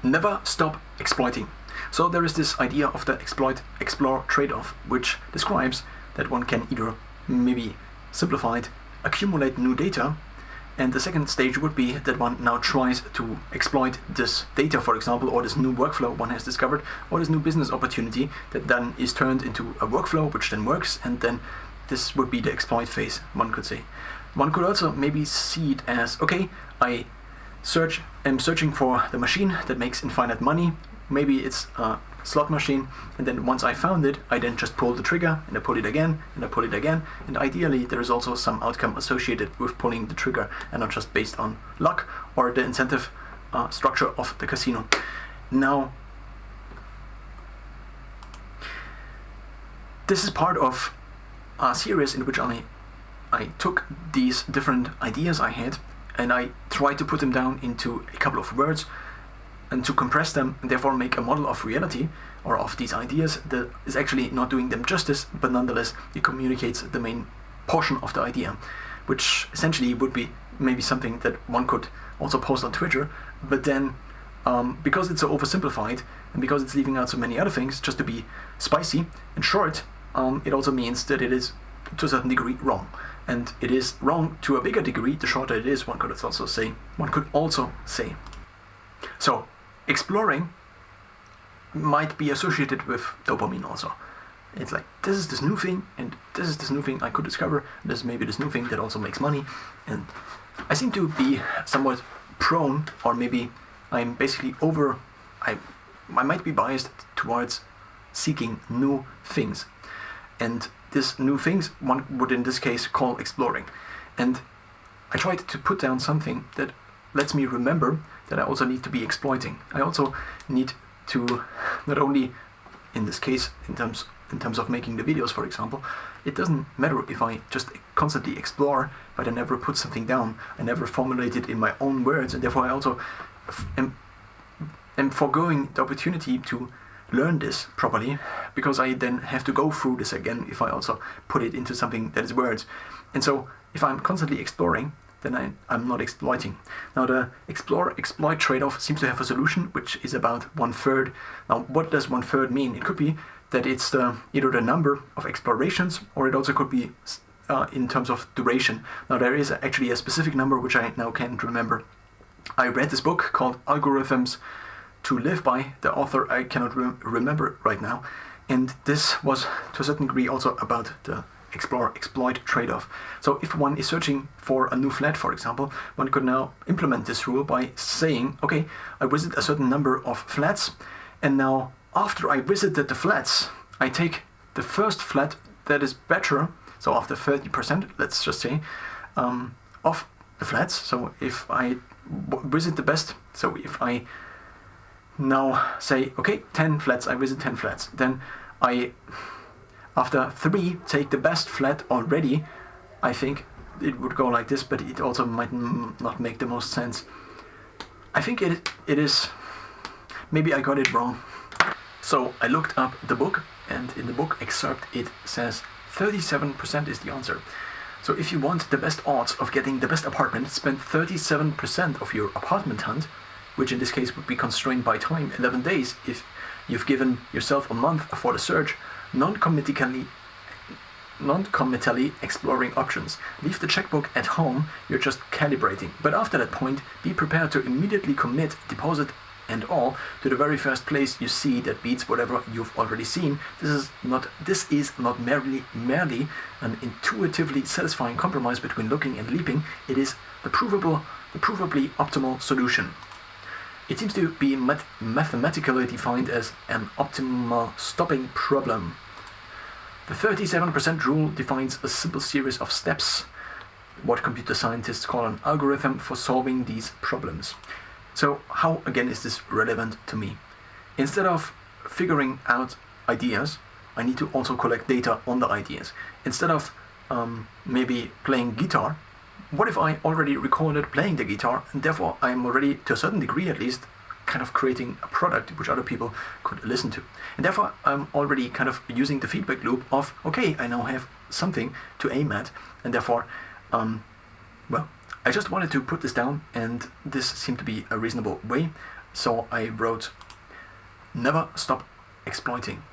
never stop exploiting. So there is this idea of the exploit-explore trade-off, which describes that one can either, maybe simplified, accumulate new data, and the second stage would be that one now tries to exploit this data, for example, or this new workflow one has discovered, or this new business opportunity that then is turned into a workflow which then works, and then this would be the exploit phase, one could say. One could also maybe see it as, okay, I am searching for the machine that makes infinite money. Maybe it's a slot machine, and then once I found it, I then just pull the trigger, and I pull it again, and I pull it again, and ideally there is also some outcome associated with pulling the trigger, and not just based on luck or the incentive structure of the casino. Now, this is part of a series in which I took these different ideas I had, and I tried to put them down into a couple of words, and to compress them and therefore make a model of reality or of these ideas that is actually not doing them justice, but nonetheless it communicates the main portion of the idea, which essentially would be maybe something that one could also post on Twitter, but then because it's so oversimplified and because it's leaving out so many other things just to be spicy and short, it also means that it is to a certain degree wrong. And it is wrong to a bigger degree the shorter it is, one could also say. So, exploring might be associated with dopamine also. It's like, this is this new thing, and this is this new thing I could discover, this is maybe this new thing that also makes money, and I seem to be somewhat prone, or maybe I'm basically I might be biased towards seeking new things. And these new things one would in this case call exploring. And I tried to put down something that lets me remember that I also need to be exploiting. I also need to not only, in this case, in terms of making the videos, for example, it doesn't matter if I just constantly explore, but I never put something down. I never formulate it in my own words, and therefore I also am foregoing the opportunity to learn this properly, because I then have to go through this again if I also put it into something that is words. And so if I'm constantly exploring, then I'm not exploiting. Now the explore-exploit trade-off seems to have a solution which is about 1/3. Now what does 1/3 mean? It could be that it's either the number of explorations, or it also could be in terms of duration. Now there is actually a specific number which I now can't remember. I read this book called Algorithms to Live By. The author I cannot remember right now. And this was to a certain degree also about the explore-exploit trade-off. So if one is searching for a new flat, for example, one could now implement this rule by saying, okay, I visit a certain number of flats, and now after I visited the flats, I take the first flat that is better, so after 30%, let's just say, of the flats. So if I visit the best, so if I now say, okay, 10 flats, I visit 10 flats, then I, after 3, take the best flat already. I think it would go like this, but it also might not make the most sense. I think it is, maybe I got it wrong. So I looked up the book, and in the book excerpt it says 37% is the answer. So if you want the best odds of getting the best apartment, spend 37% of your apartment hunt, which in this case would be constrained by time, 11 days, if you've given yourself a month for the search, non-committally exploring options. Leave the checkbook at home, you're just calibrating. But after that point, be prepared to immediately commit, deposit and all, to the very first place you see that beats whatever you've already seen. This is not merely an intuitively satisfying compromise between looking and leaping. It is the provably optimal solution. It seems to be mathematically defined as an optimal stopping problem. The 37% rule defines a simple series of steps, what computer scientists call an algorithm for solving these problems. So how, again, is this relevant to me? Instead of figuring out ideas, I need to also collect data on the ideas. Instead of maybe playing guitar, what if I already recorded playing the guitar, and therefore I'm already, to a certain degree at least, kind of creating a product which other people could listen to. And therefore I'm already kind of using the feedback loop of, okay, I now have something to aim at, and therefore, well, I just wanted to put this down, and this seemed to be a reasonable way. So I wrote, never stop exploiting.